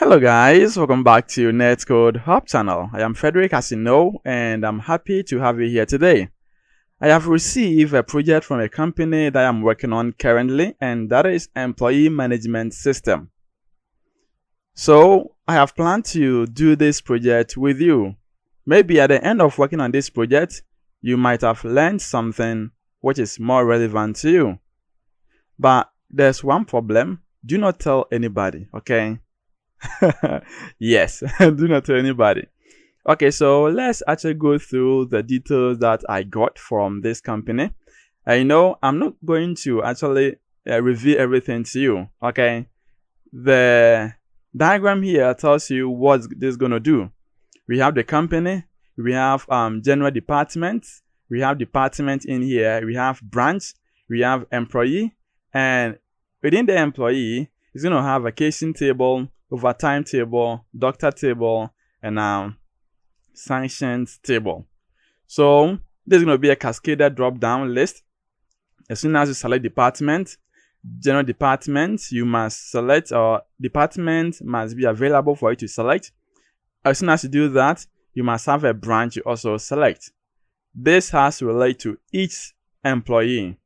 Hello guys, welcome back to Netcode-Hub channel. I am Frederick, as you know, and I'm happy to have you here today. I have received a project from a company that I'm working on currently, and that is employee management system. So I have planned to do this project with you. Maybe at the end of working on this project, you might have learned something which is more relevant to you. But there's one problem. Do not tell anybody, okay? Yes, do not tell anybody. Okay, so let's actually go through the details that I got from this company. I'm not going to actually reveal everything to you. Okay, the diagram here tells you what this is going to do. We have the company, we have general departments, we have department in here, we have branch, we have employee, and within the employee, it's going to have vacation table, overtime table, doctor table, and sanctions table. So there's going to be a cascaded drop-down list. As soon as you select department, general department, you must select, or department must be available for you to select. As soon as you do that, you must have a branch you also select. This has to relate to each employee.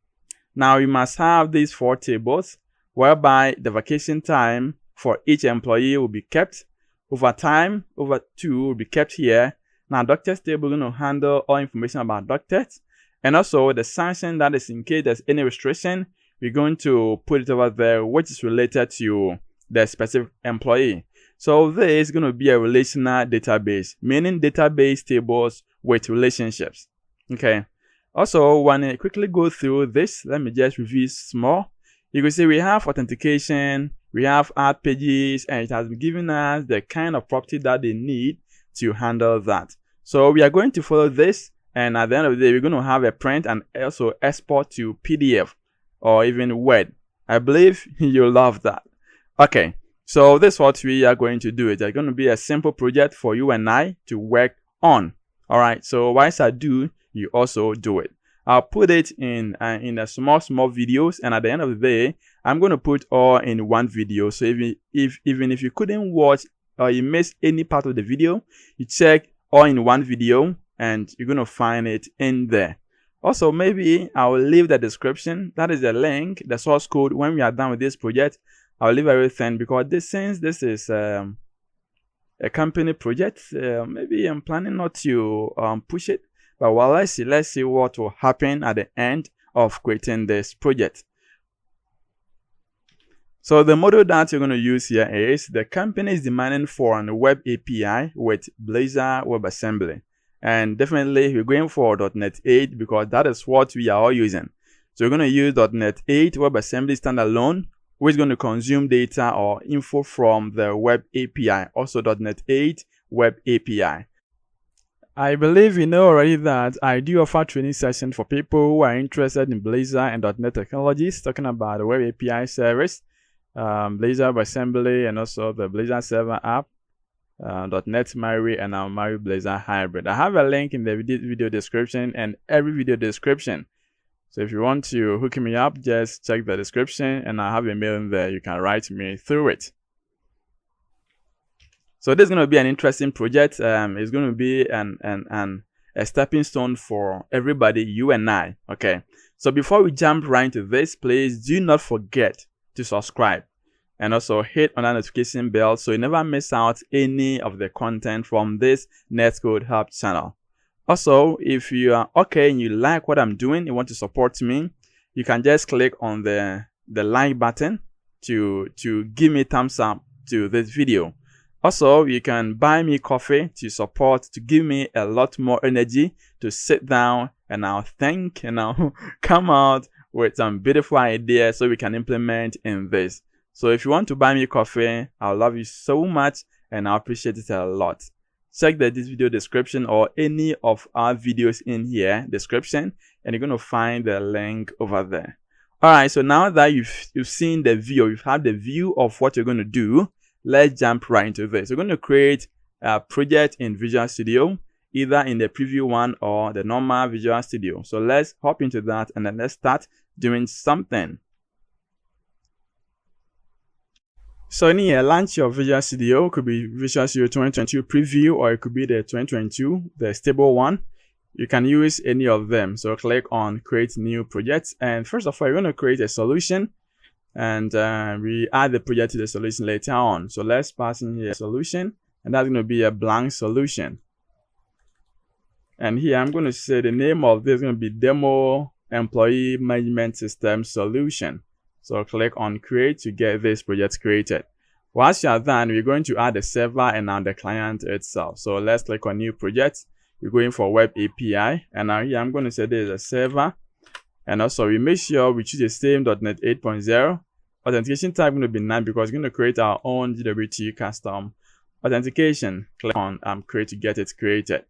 Now you must have these 4 tables, whereby the vacation time for each employee will be kept. Overtime, over 2 will be kept here. Now, doctors table is going to handle all information about doctors. And also the sanction, that is in case there's any restriction, we're going to put it over there, which is related to the specific employee. So this is going to be a relational database, meaning database tables with relationships. Okay. Also, when I quickly go through this, let me just review small. You can see we have authentication, we have add pages, and it has been given us the kind of property that they need to handle that. So we are going to follow this, and at the end of the day, we're going to have a print and also export to PDF or even Word. I believe you'll love that. Okay, so this is what we are going to do. It's going to be a simple project for you and I to work on. All right, so once I do, you also do it. I'll put it in a small videos, and at the end of the day, I'm going to put all in one video. So even if you couldn't watch or you missed any part of the video, you check all in one video and you're going to find it in there. Also, maybe I'll leave the description. That is the link, the source code. When we are done with this project, I'll leave everything, because since this is a company project, maybe I'm planning not to push it. But well, let's see what will happen at the end of creating this project. So the model that you're going to use here is the company is demanding for a web API with Blazor WebAssembly. And definitely we're going for .NET 8 because that is what we are all using. So we're going to use .NET 8 WebAssembly standalone, which is going to consume data or info from the web API, also .NET 8 web API. I believe you know already that I do offer training sessions for people who are interested in Blazor and .NET technologies, talking about the web API service, Blazor WebAssembly, and also the Blazor server app, .NET Mari, and our Mari Blazor hybrid. I have a link in the video description and every video description. So if you want to hook me up, just check the description, and I have a mail in there. You can write me through it. So this is going to be an interesting project. It's going to be a stepping stone for everybody, you and I. Okay. So before we jump right into this, please do not forget to subscribe and also hit on that notification bell so you never miss out any of the content from this Netcode-Hub channel. Also, if you are okay and you like what I'm doing, you want to support me, you can just click on the like button to give me thumbs up to this video. Also, you can buy me coffee to support, to give me a lot more energy to sit down and I'll think and I'll come out with some beautiful ideas so we can implement in this. So if you want to buy me coffee, I'll love you so much and I appreciate it a lot. Check this video description or any of our videos in here description, and you're going to find the link over there. All right, so now that you've seen the view, you've had the view of what you're going to do, let's jump right into this. We're going to create a project in Visual Studio, either in the preview one or the normal Visual Studio. So let's hop into that and then let's start doing something. So in here, launch your Visual Studio. Could be Visual Studio 2022 preview, or it could be the 2022, the stable one. You can use any of them. So click on create new project. And first of all, you're going to create a solution, and we add the project to the solution later on. So let's pass in here a solution, and that's going to be a blank solution. And here I'm going to say the name of this is going to be Demo Employee Management System Solution. So click on create to get this project created. Once you are done, we're going to add the server and now the client itself. So let's click on new project. We're going for Web API, and now here I'm going to say this is a server. And also we make sure we choose the same .NET 8.0. Authentication type going to be none because we're going to create our own GWT custom authentication. Click on create to get it created.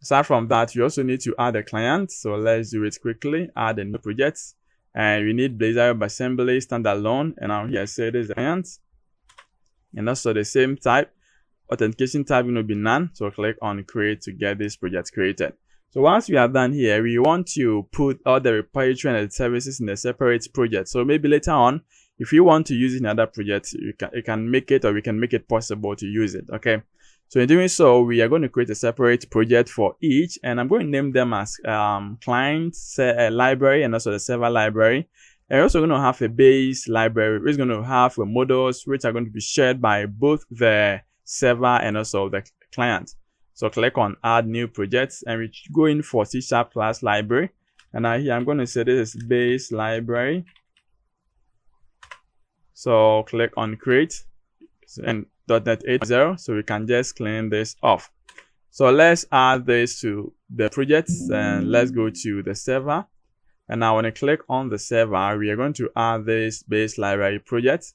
Aside from that, you also need to add a client. So let's do it quickly. Add a new project. And we need Blazor WebAssembly standalone. And now here say this is the client. And also the same type. Authentication type going to be none. So click on create to get this project created. So once we are done here, we want to put all the repository and the services in a separate project. So maybe later on, if you want to use it in another project, you can make it, or we can make it possible to use it. Okay. So in doing so, we are going to create a separate project for each, and I'm going to name them as client library and also the server library. And we're also going to have a base library, which is going to have models which are going to be shared by both the server and also the client. So click on add new projects, and we go in for C# class library. And now here I'm going to say this is base library. So click on create and .NET 8.0, so we can just clean this off. So let's add this to the projects, and let's go to the server. And now when I click on the server, we are going to add this base library project.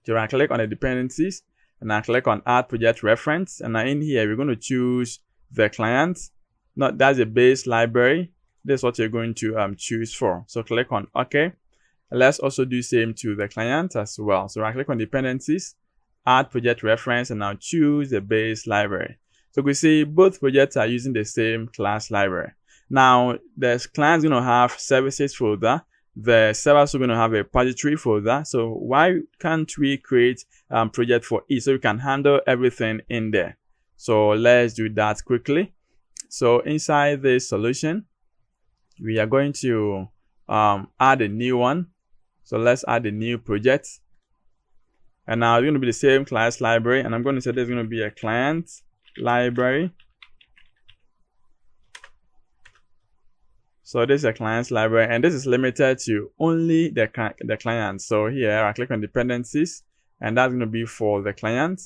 So I click on the dependencies, and I click on add project reference. And now in here, we're going to choose the client. That's a base library. This is what you're going to choose for. So click on OK. And let's also do same to the client as well. So I click on dependencies, add project reference, and now choose the base library. So we see both projects are using the same class library. Now the client is going to have services folder. The server is also going to have a repository folder. So why can't we create project for each so we can handle everything in there? So let's do that quickly. So inside this solution, we are going to add a new one. So let's add a new project. And now it's going to be the same class library. And I'm going to say there's going to be a client library. So this is a client's library, and this is limited to only the client. So here I click on dependencies, and that's going to be for the client.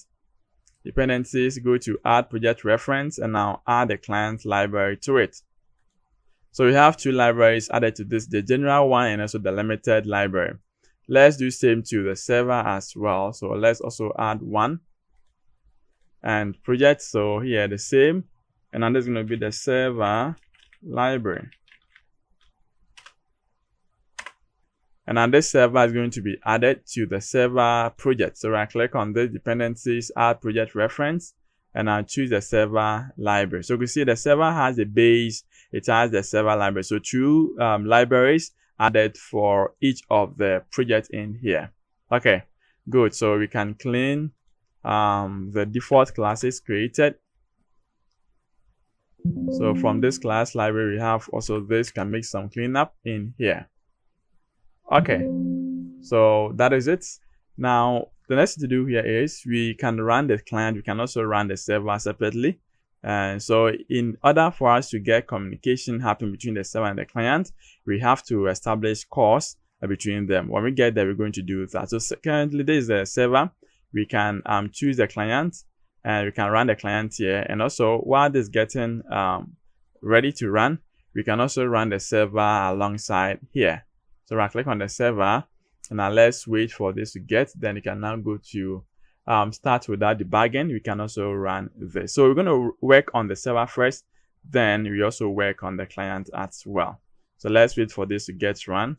Dependencies, go to add project reference, and now add the client library to it. So we have two libraries added to this, the general one and also the limited library. Let's do same to the server as well. So let's also add one and project. So here the same, and now there's going to be the server library. And now this server is going to be added to the server project. So I click on the dependencies, add project reference, and I'll choose the server library. So you can see the server has a base, it has the server library. So two libraries added for each of the projects in here. Okay, good. So we can clean the default classes created. So from this class library, we have also this, can make some cleanup in here. Okay, so that is it. Now the next thing to do here is we can run the client, we can also run the server separately. And so in order for us to get communication happen between the server and the client, we have to establish calls between them. When we get there, we're going to do that. So currently this is the server. We can choose the client, and we can run the client here. And also while this is getting ready to run, we can also run the server alongside here. So I click on the server, and now let's wait for this to get. Then you can now go to start without debugging. We can also run this. So we're going to work on the server first, then we also work on the client as well. So let's wait for this to get run.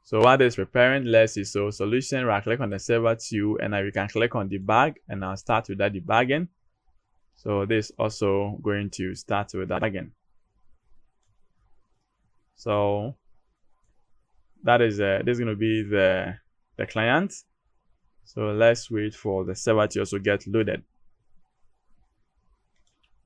So while this is preparing, let's see. So solution, right click on the server too, and now we can click on debug, and I'll start without debugging. So this is also going to start with that again. So that is this is going to be the client. So let's wait for the server to also get loaded.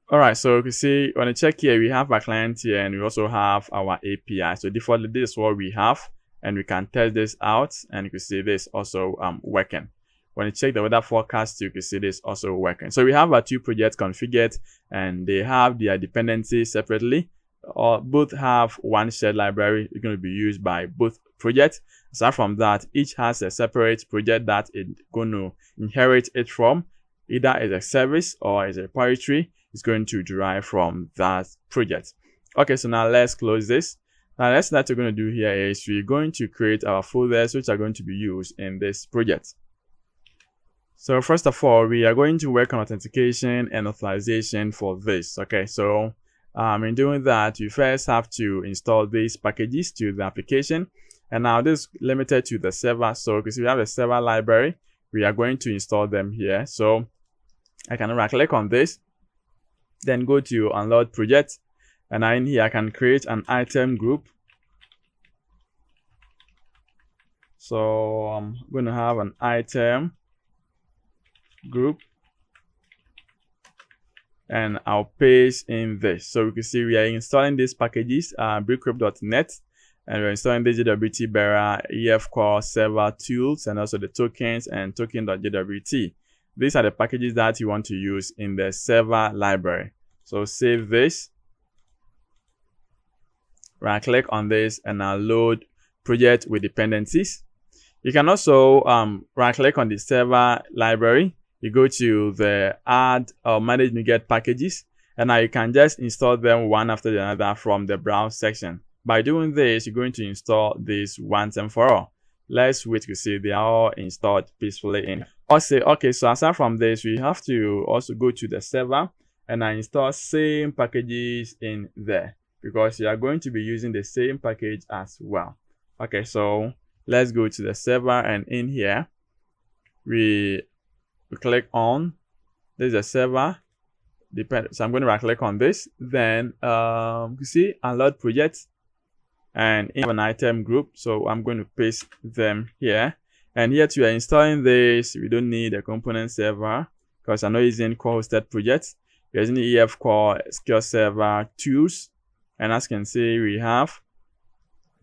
All right, so you can see when you check here, we have our client here and we also have our API. So defaultly, this is what we have, and we can test this out, and you can see this also working. When you check the weather forecast, you can see this also working. So we have our two projects configured, and they have their dependencies separately. Both have one shared library. It's going to be used by both projects. Aside from that, each has a separate project that it's going to inherit it from. Either as a service or as a repository is going to derive from that project. Okay, so now let's close this. Now let's what we're going to do here is we're going to create our folders which are going to be used in this project. So first of all, we are going to work on authentication and authorization for this. Okay, so in doing that, you first have to install these packages to the application. And now this is limited to the server. So because we have a server library, we are going to install them here. So I can right click on this, then go to unload project, and now in here I can create an item group. So I'm going to have an item group, and I'll paste in this. So we can see we are installing these packages, breakcrypt.net, and we're installing the JWT bearer, EF core server tools, and also the tokens and token.jwt. These are the packages that you want to use in the server library. So save this, right click on this, and now load project with dependencies. You can also right click on the server library. You go to the add or manage NuGet packages, and now you can just install them one after the other from the browse section. By doing this, you're going to install this once and for all. Let's wait to see they are all installed peacefully in. Also, okay, so aside from this, we have to also go to the server and I install same packages in there because you are going to be using the same package as well. Okay, so let's go to the server, and in here we click on this is a server. So I'm going to right click on this, then you see unload project, and in an item group. So I'm going to paste them here, and here too we are installing this. We don't need a component server because I'm not using core hosted projects. We're using the EF core SQL server tools, and as you can see we have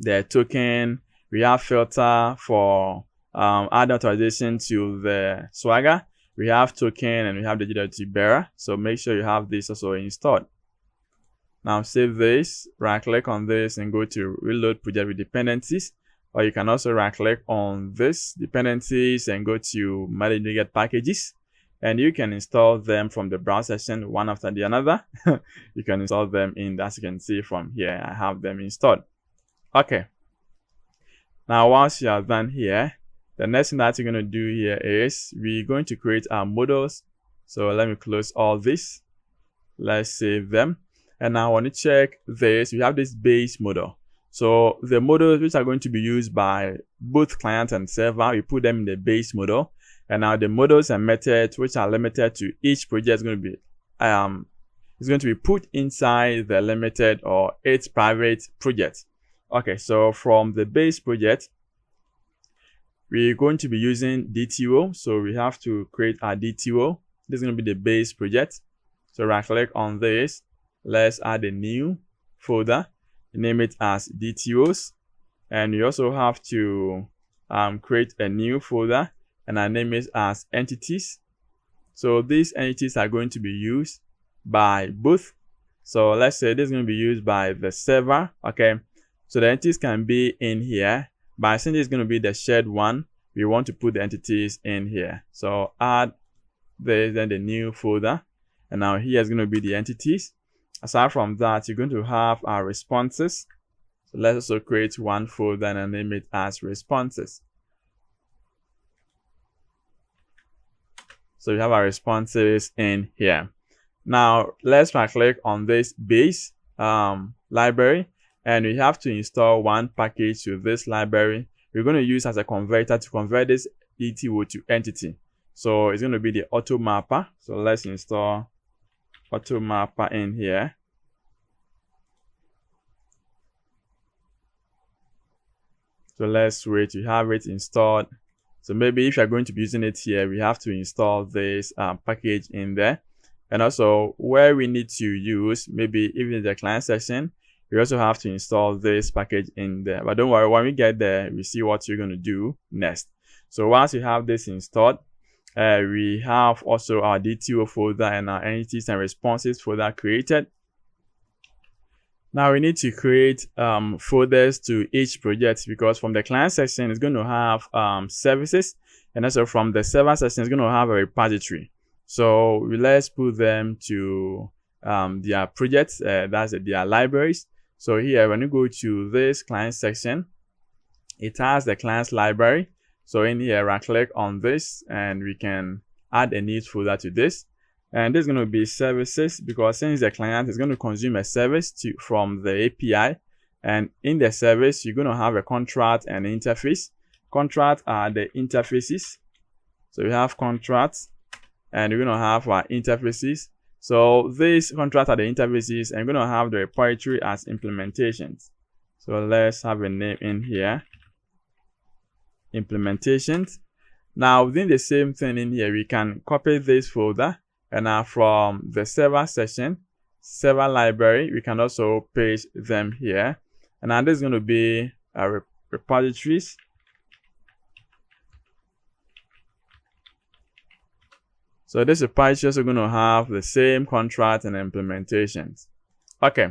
the token, we have filter for add authorization to the Swagger, we have token, and we have the JWT bearer. So make sure you have this also installed. Now save this, right click on this and go to reload project with dependencies, or you can also right click on this dependencies and go to manage NuGet packages, and you can install them from the browse section one after the another. You can install them in, as you can see from here, I have them installed. Okay, now once you are done here, the next thing that you're going to do here is we're going to create our models. So let me close all this, let's save them. And now when you check this, we have this base model. So the models which are going to be used by both client and server, we put them in the base model. And now the models and methods which are limited to each project is going to be put inside the limited or its private project. Okay, so from the base project, we're going to be using DTO. So we have to create our DTO. This is going to be the base project. So right click on this. Let's add a new folder, name it as DTOs, and you also have to create a new folder, and I name it as entities. So these entities are going to be used by both. So let's say this is going to be used by the server. Okay, so the entities can be in here, but since it's going to be the shared one, we want to put the entities in here. So add this, then the new folder, and now here is going to be the entities. Aside from that, you're going to have our responses. So let's also create one folder and name it as responses. So we have our responses in here. Now let's right click on this base library, and we have to install one package to this library. We're going to use as a converter to convert this DTO to entity. So it's going to be the auto mapper. So let's install auto mapper in here. So let's wait to have it installed. So maybe if you're going to be using it here, we have to install this package in there. And also where we need to use, maybe even in the client section, we also have to install this package in there. But don't worry, when we get there, we see what you're going to do next. So once you have this installed, we have also our DTO folder and our entities and responses folder created. Now we need to create folders to each project, because from the client section it's going to have services, and also from the server section it's going to have a repository. So let's put them to their projects, that's their libraries. So here when you go to this client section, it has the client's library. So in here right click on this and we can add a new folder to this. And this is going to be services, because since the client is going to consume a service from the API, and in the service you're going to have a contract and interface. Contract are the interfaces. So we have contracts and we're going to have our interfaces. So these contracts are the interfaces, and we're going to have the repository as implementations. So let's have a name in here, implementations. Now within the same thing in here, we can copy this folder. And now from the server section, server library, we can also paste them here. And now this is going to be our repositories. So this repository is also going to have the same contract and implementations. Okay,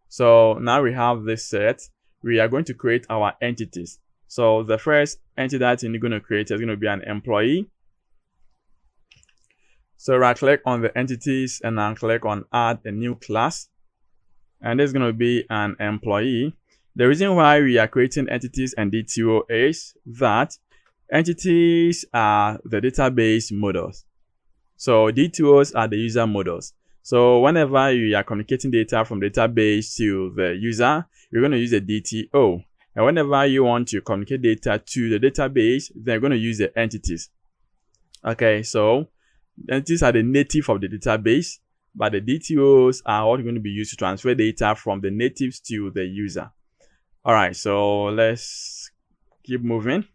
so now we have this set. We are going to create our entities. So the first entity that you're going to create is going to be an employee. So right click on the entities and then click on add a new class. And this is going to be an employee. The reason why we are creating entities and DTO is that entities are the database models. So DTOs are the user models. So whenever you are communicating data from database to the user, you're going to use a DTO. And whenever you want to communicate data to the database, they're going to use the entities. Okay, so entities are the native of the database, but the DTOs are what are going to be used to transfer data from the natives to the user. All right, so let's keep moving.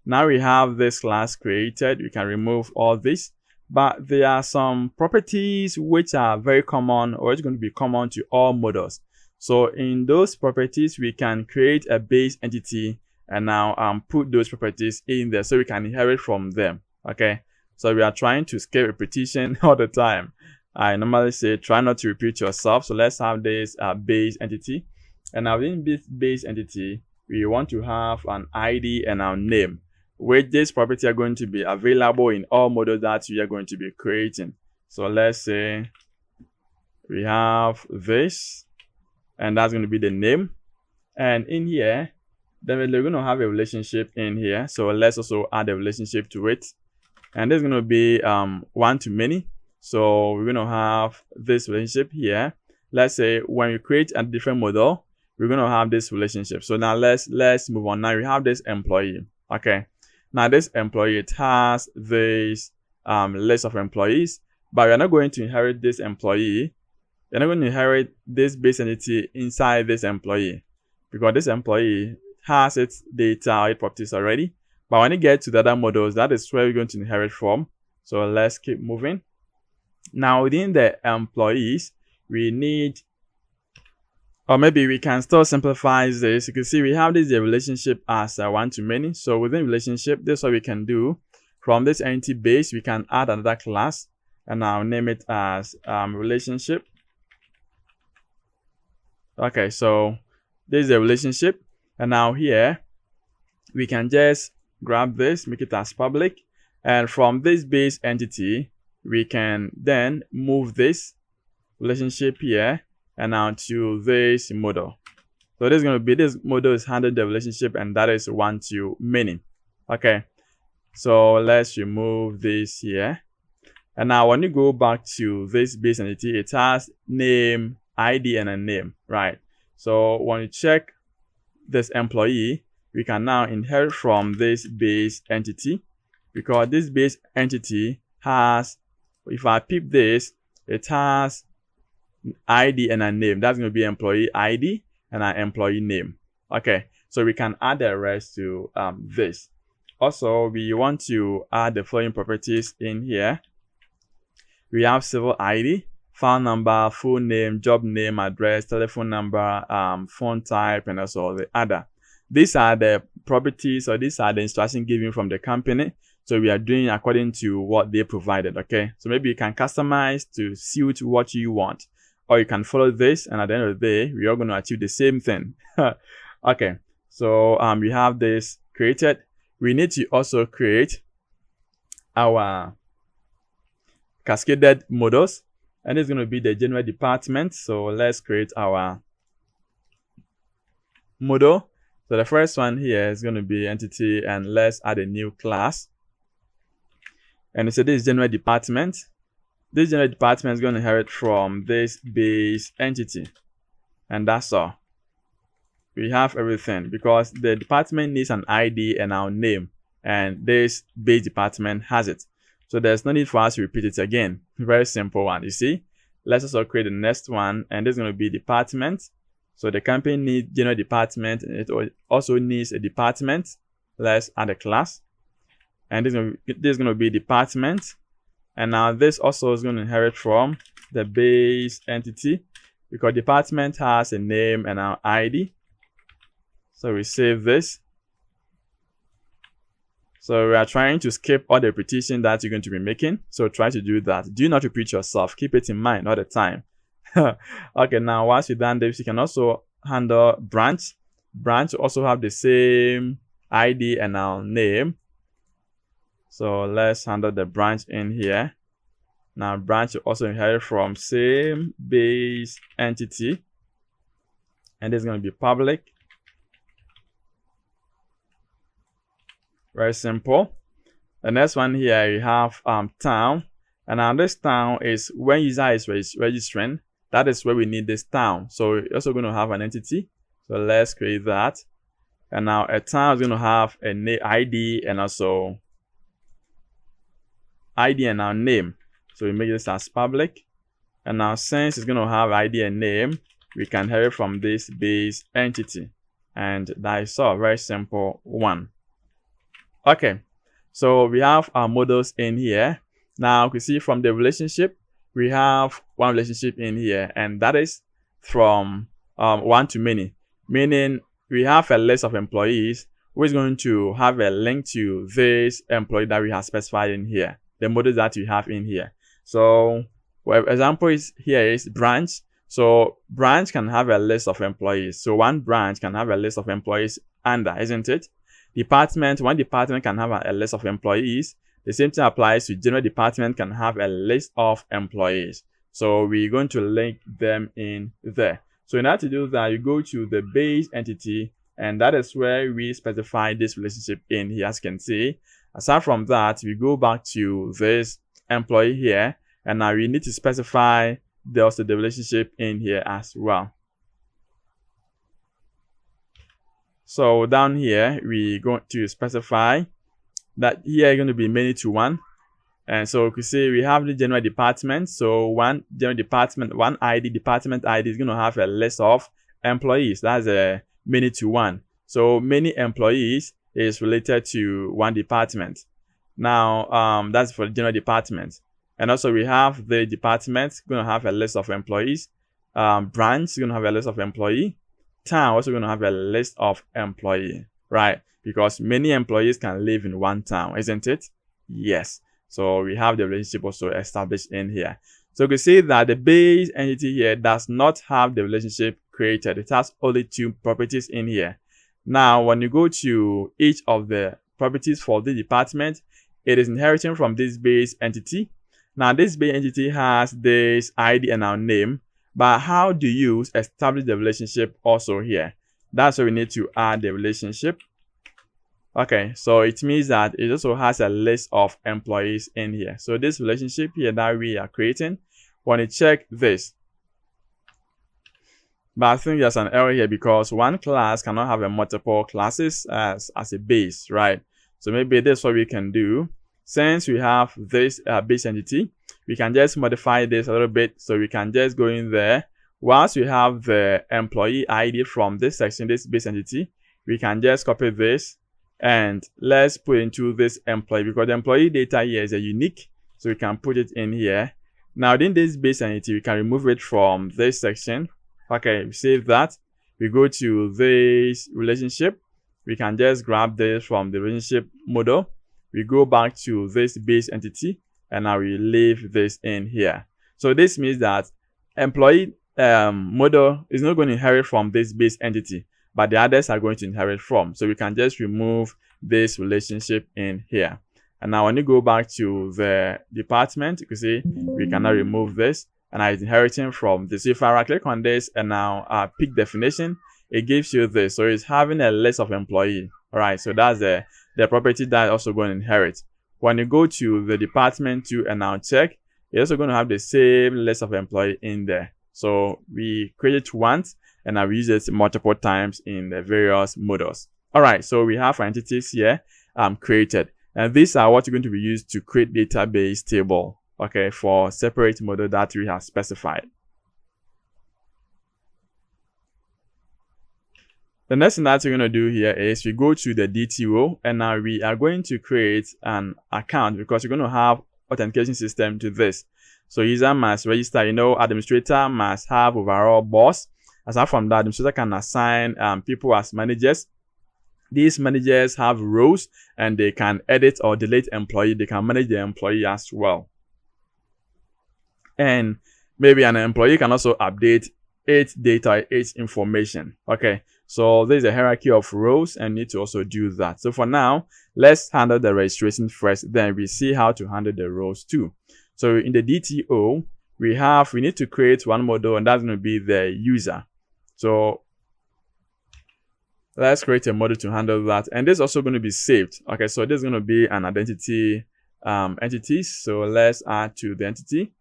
Now we have this class created. We can remove all this, but there are some properties which are very common, or it's going to be common to all models. So in those properties, we can create a base entity and now put those properties in there so we can inherit from them. Okay. So we are trying to skip repetition all the time. I normally say try not to repeat yourself. So let's have this base entity. And now in this base entity, we want to have an ID and our name, which this property are going to be available in all models that we are going to be creating. So let's say we have this, and that's going to be the name. And in here, then we're going to have a relationship in here. So let's also add a relationship to it. And this is going to be one to many. So we're going to have this relationship here. Let's say when you create a different model, we're going to have this relationship. So now let's move on. Now we have this employee. Okay. Now this employee, it has this list of employees, but we're not going to inherit this employee. We're not going to inherit this base entity inside this employee, because this employee has its data, its properties already. But when you get to the other models, that is where we're going to inherit from. So let's keep moving. Now within the employees, we need, or maybe we can still simplify this. You can see we have this relationship as one to many. So within relationship, this is what we can do. From this entity base, we can add another class and now name it as relationship. Okay, so this is a relationship. And now here, we can just grab this, make it as public. And from this base entity, we can then move this relationship here and now to this model. So this is going to be, this model is handling the relationship, and that is one to many. Okay, so let's remove this here. And now when you go back to this base entity, it has name, ID, and a name, right? So when you check this employee, we can now inherit from this base entity, because this base entity has, if I peep this, it has ID and a name. That's going to be employee ID and an employee name. Okay, So we can add the rest to this. Also, we want to add the following properties in here. We have civil ID, file number, full name, job name, address, telephone number, phone type, and also the other. These are the properties, or these are the instructions given from the company. So we are doing according to what they provided, okay? So maybe you can customize to suit what you want, or you can follow this, and at the end of the day, we are going to achieve the same thing. Okay, so we have this created. We need to also create our cascaded models, and it's going to be the general department. So let's create our model. So the first one here is going to be entity, and let's add a new class. And so this is general department. This general department is going to inherit from this base entity, and that's all. We have everything because the department needs an ID and our name, and this base department has it. So there's no need for us to repeat it again. Very simple one, you see. Let's also create the next one, and this is going to be department. So the company needs general department, and it also needs a department. Let's add a class, and this is going to be department. And now this also is going to inherit from the base entity because department has a name and our ID. So we save this. So we are trying to skip all the repetition that you're going to be making. So try to do that. Do not repeat yourself. Keep it in mind all the time. Okay, now once you've done this, you can also handle branch. Branch also have the same ID and our name. So let's handle the branch in here. Now branch will also inherit from same base entity. And this is going to be public. Very simple. The next one here, you have town. And now this town is when user is registering. That is where we need this town. So we're also going to have an entity. So let's create that. And now a town is going to have an ID and also ID and our name. So we make this as public. And now since it's going to have ID and name, we can inherit from this base entity. And that is all. Very simple one. Okay, so we have our models in here. Now you can see from the relationship, we have one relationship in here, and that is from one to many, meaning we have a list of employees who is going to have a link to this employee that we have specified in here, the models that we have in here. So well, example is here is branch. So branch can have a list of employees. So one branch can have a list of employees under, isn't it? Department, one department can have a list of employees. The same thing applies to general department can have a list of employees. So we're going to link them in there. So in order to do that, you go to the base entity, and that is where we specify this relationship in here, as you can see. Aside from that, we go back to this employee here, and now we need to specify also the relationship in here as well. So down here, we going to specify that here is going to be many to one. And so you can see we have the general department. So one general department, one ID, department ID is going to have a list of employees. That's a many to one. So many employees is related to one department. Now, that's for the general department. And also we have the department going to have a list of employees. Branch is going to have a list of employee. Town also going to have a list of employee, right? Because many employees can live in one town, isn't it? Yes. So we have the relationship also established in here. So you can see that the base entity here does not have the relationship created. It has only two properties in here. Now, when you go to each of the properties for the department, it is inheriting from this base entity. Now, this base entity has this ID and our name. But how do you establish the relationship also here? That's where we need to add the relationship. Okay, so it means that it also has a list of employees in here. So this relationship here that we are creating, when you check this, but I think there's an error here because one class cannot have a multiple classes as a base, right? So maybe this is what we can do. Since we have this base entity, we can just modify this a little bit. So we can just go in there. Once we have the employee ID from this section, this base entity, we can just copy this and let's put into this employee, because the employee data here is a unique, so we can put it in here. Now in this base entity, we can remove it from this section. Okay, we save that. We go to this relationship. We can just grab this from the relationship model. We go back to this base entity, and now we leave this in here. So this means that employee model is not going to inherit from this base entity, but the others are going to inherit from. So we can just remove this relationship in here. And now when you go back to the department, you can see we cannot remove this, and now it's inheriting from this. So if I right click on this and now pick definition, it gives you this. So it's having a list of employee. All right, so that's the property that also going to inherit. When you go to the department too and now check, it's also going to have the same list of employee in there. So we create it once and I use it multiple times in the various models. All right, so we have our entities here created, and these are what you're going to be used to create database table, okay, for separate model that we have specified. The next thing that we're going to do here is we go to the DTO, and now we are going to create an account, because you're going to have authentication system to this. So user must register, administrator must have overall boss. Aside from that, administrator can assign people as managers. These managers have roles, and they can edit or delete employee. They can manage the employee as well. And maybe an employee can also update its data, its information. Okay, so there's a hierarchy of roles, and need to also do that. So for now, let's handle the registration first, then we see how to handle the roles too. So in the DTO, we need to create one model, and that's going to be the user. So let's create a model to handle that, and this is also going to be saved. Okay, so this is going to be an identity entity. So let's add to the entity.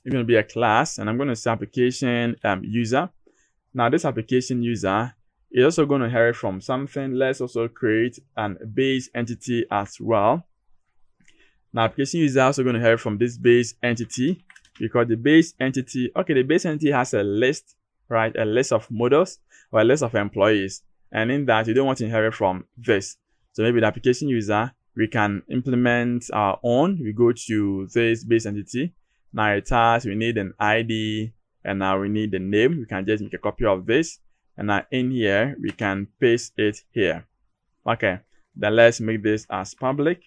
It's going to be a class, and I'm going to say application user. Now this application user is also going to inherit from something. Let's also create an base entity as well. Now application user is also going to inherit from this base entity, because the base entity, the base entity has a list, right? A list of models or a list of employees. And in that, you don't want to inherit from this. So maybe the application user, we can implement our own. We go to this base entity. Now it has, we need an ID, and now we need the name. We can just make a copy of this. And now in here, we can paste it here. Okay, then let's make this as public.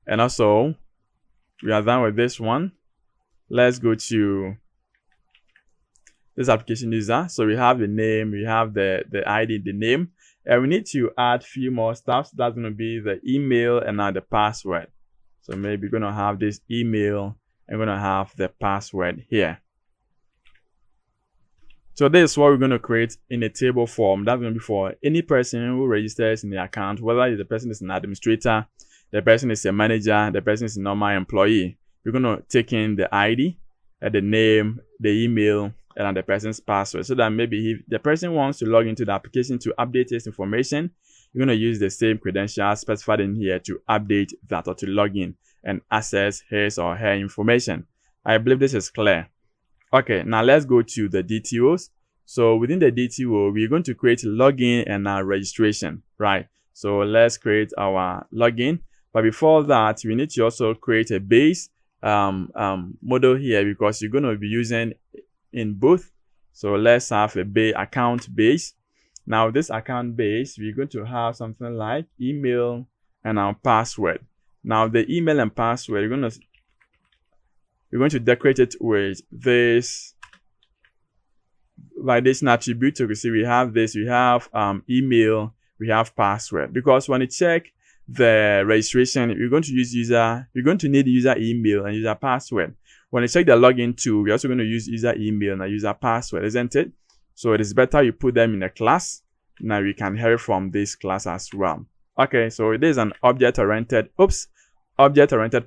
And also, we are done with this one. Let's go to this application user. So we have the name, we have the ID, the name, and we need to add few more stuff. That's going to be the email and now the password. So maybe we're going to have this email and we're going to have the password here. So this is what we're going to create in a table form. That's going to be for any person who registers in the account, whether the person is an administrator, the person is a manager, the person is a normal employee. We're going to take in the ID, the name, the email, and the person's password, so that maybe if the person wants to log into the application to update his information, you're going to use the same credentials specified in here to update that or to log in and access his or her information. I believe this is clear. Okay, now let's go to the DTOs. So within the DTO, we're going to create login and registration, right? So let's create our login. But before that, we need to also create a base model here, because you're going to be using in both. So let's have a account base. Now this account base, we're going to have something like email and our password. Now the email and password, we're going to decorate it with this validation attribute. So you can see we have this, we have email, we have password, because when you check the registration, you're going to need user email and user password. When you check the login too, we're also going to use user email and a user password, isn't it? So it is better you put them in a class. Now we can inherit from this class as well. Okay, so it is an object-oriented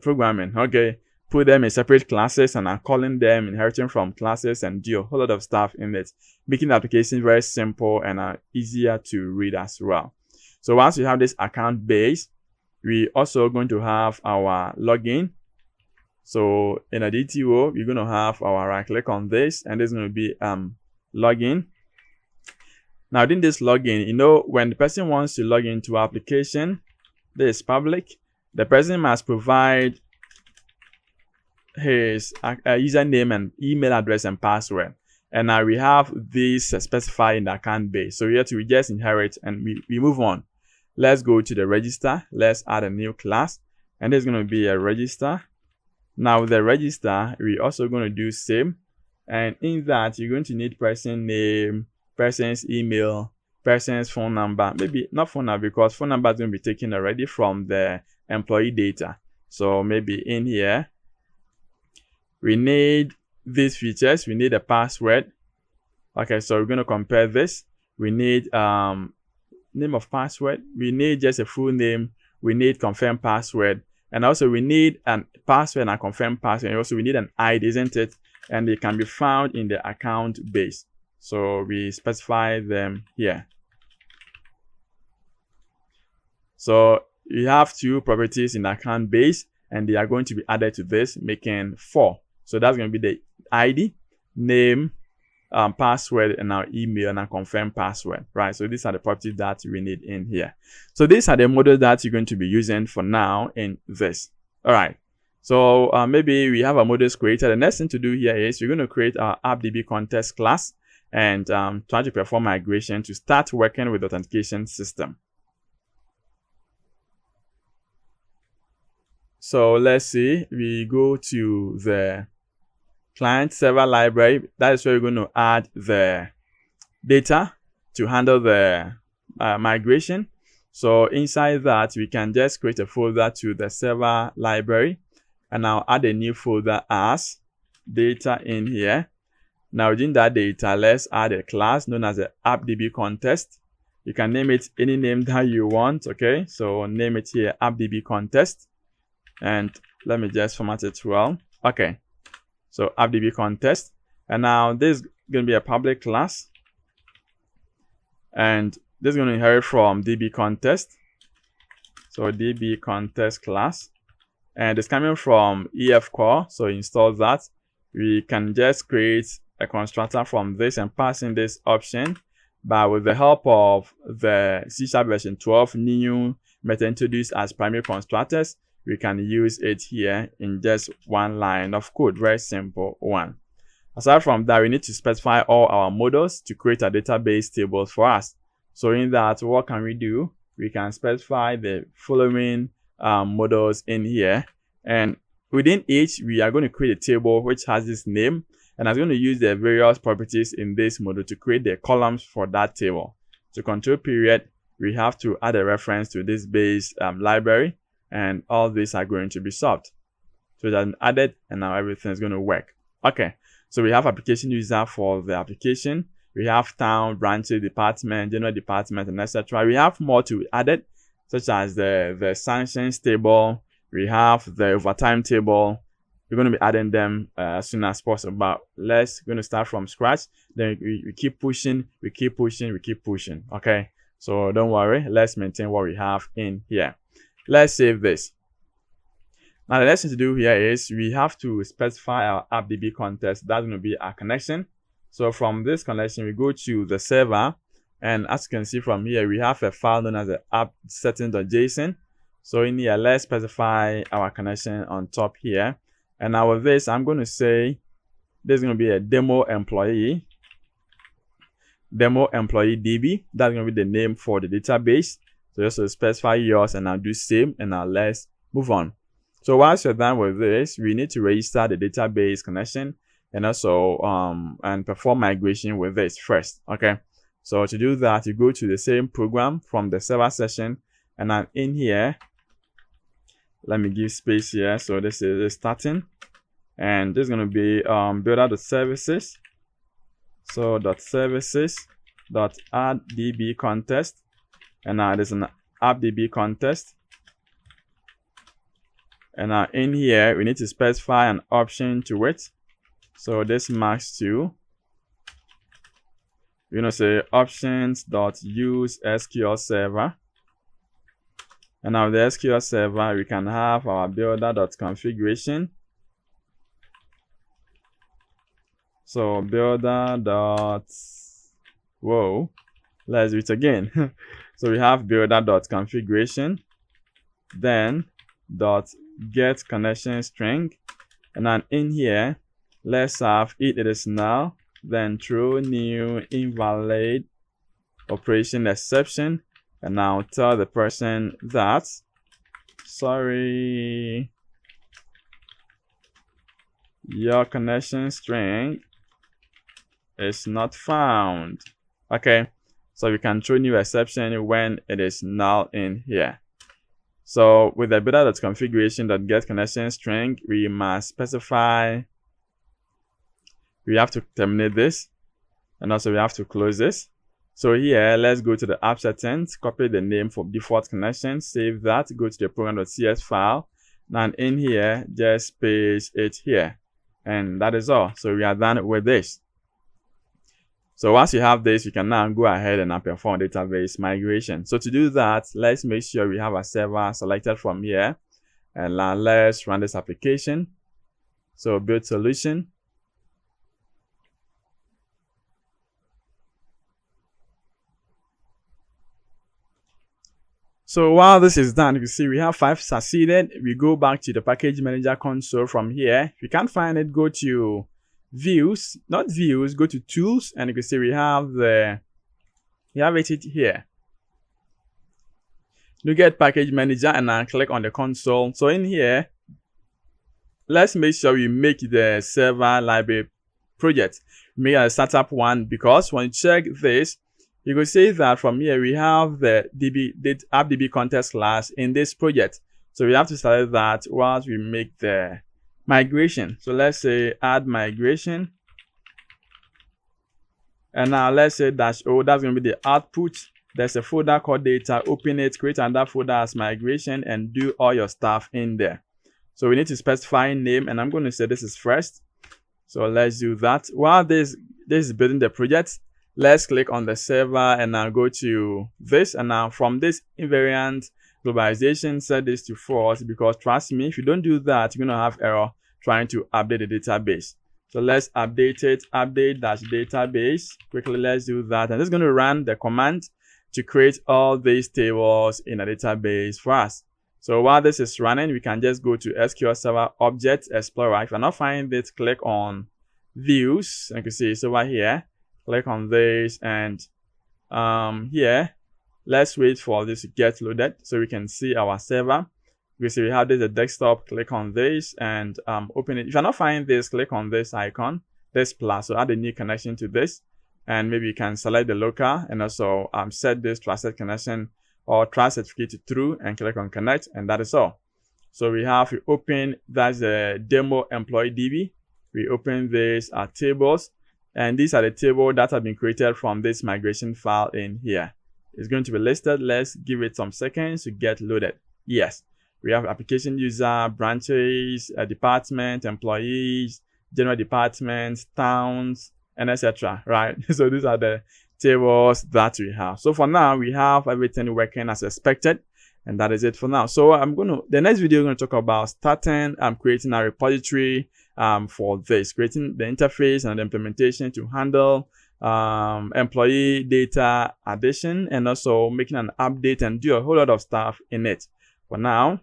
programming. Okay, put them in separate classes and I'm calling them, inheriting from classes, and do a whole lot of stuff in it, making the application very simple and easier to read as well. So once we have this account base, we also going to have our login. So in a DTO, we're going to have our right click on this, and this is going to be login. Now in this login, you know, when the person wants to log into our application, this is public. The person must provide his username and email address and password. And now we have this specified in the account base. So here we just inherit and we move on. Let's go to the register. Let's add a new class. And there's going to be a register. Now with the register, we're also going to do same. And in that, you're going to need person name, person's email, person's phone number. Maybe not phone number because phone number is going to be taken already from the employee data. So maybe in here, we need these features. We need a password. Okay, so we're going to compare this. We need name of password. We need just a full name. We need confirm password. And also we need a password and confirm password. And also we need an ID, isn't it? And they can be found in the account base. So we specify them here. So you have two properties in the account base, and they are going to be added to this, making 4. So that's going to be the ID, name, password, and our email and our confirm password, right? So these are the properties that we need in here. So these are the models that you're going to be using for now in this. All right. So maybe we have our models created. The next thing to do here is we're going to create our AppDB context class and try to perform migration to start working with the authentication system. So let's see, we go to the client server library. That is where we're going to add the data to handle the migration. So inside that, we can just create a folder to the server library, and I'll add a new folder as data in here. Now within that data, let's add a class known as the AppDB contest. You can name it any name that you want. Okay, so name it here AppDB contest, and let me just format it well. Okay, so AppDB contest, and now this is going to be a public class, and this is going to inherit from DB contest. So DB contest class, and it's coming from EF core. So install that. We can just create a constructor from this and pass in this option. But with the help of the C# version 12 new method introduced as primary constructors, we can use it here in just one line of code. Very simple one. Aside from that, we need to specify all our models to create a database table for us. So in that, what can we do? We can specify the following models in here, and within each, we are going to create a table which has this name, and I'm going to use the various properties in this model to create the columns for that table. To control period, we have to add a reference to this base library, and all these are going to be solved. So that's added, and now everything is going to work. Okay, so we have application user for the application. We have town, branches, department, general department, and etc. We have more to be added, such as the sanctions table. We have the overtime table. We're going to be adding them as soon as possible. But let's going to start from scratch. Then we keep pushing, we keep pushing, we keep pushing. Okay, so don't worry. Let's maintain what we have in here. Let's save this. Now the next thing to do here is we have to specify our AppDB contest. That's going to be our connection. So from this connection, we go to the server, and as you can see from here, we have a file known as the app setting.json. So in here, let's specify our connection on top here. And now with this, I'm going to say there's going to be a demo employee DB. That's going to be the name for the database. So just specify yours, and I'll do same, and now let's move on. So once you're done with this, we need to register the database connection, and also and perform migration with this first. Okay, so to do that, you go to the same program from the server session, and then in here, let me give space here. So this is starting, and this is going to be builder.services. So .services.add DB contest, and now there's an AppDB contest. And now in here, we need to specify an option to it. So this max to, we're going to say options.use SQL server. And now the SQL server, we can have our builder.configuration. So builder.whoa. Let's do it again. So we have builder.configuration, then .get connection string, and then in here, let's have it is null, then throw new invalid operation exception, and now tell the person that, sorry, your connection string is not found. Okay, so we can throw new exception when it is null in here. So with the builder.configuration.get connection string, we must specify, we have to terminate this, and also we have to close this. So here, let's go to the app settings, copy the name for default connection, save that, go to the program.cs file, and in here, just paste it here. And that is all. So we are done with this. So once you have this, you can now go ahead and perform database migration. So to do that, let's make sure we have a server selected from here. And now let's run this application. So build solution. So while this is done, you can see we have 5 succeeded. We go back to the package manager console from here. If you can't find it, go to views, not views, go to tools, and you can see we have it here. You get package manager and then click on the console. So in here, let's make sure we make the server library project. Make a startup one, because when you check this, you can see that from here we have the app.db context class in this project. So we have to select that whilst we make the migration. So let's say add migration, and now let's say -o, that's going to be the output. There's a folder called data, open it, create another folder as migration, and do all your stuff in there. So we need to specify name, and I'm going to say this is first. So let's do that. While this is building the project, let's click on the server and now go to this, and now from this invariant globalization, set this to false, because trust me, if you don't do that, you're going to have error trying to update the database. So let's update it, update-database. Quickly, let's do that. And it's going to run the command to create all these tables in a database for us. So while this is running, we can just go to SQL Server Object Explorer. If you're not finding this, click on Views. And you can see it's over here. Click on this, and here, let's wait for this to get loaded so we can see our server. We see we have this, the desktop. Click on this and open it. If you're not finding this, click on this icon, this plus. So add a new connection to this, and maybe you can select the local and also set this trusted connection or trust certificate to true, and click on connect, and that is all. So we have to open, that's the demo employee DB. We open this tables, and these are the tables that have been created from this migration file in here. It's going to be listed. Let's give it some seconds to get loaded. Yes, we have application user, branches, department, employees, general departments, towns, and etc. Right? So these are the tables that we have. So for now, we have everything working as expected, and that is it for now. So the next video, I'm going to talk about starting creating a repository for this, creating the interface and the implementation to handle employee data addition, and also making an update and do a whole lot of stuff in it. For now,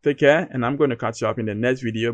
take care, and I'm going to catch you up in the next video.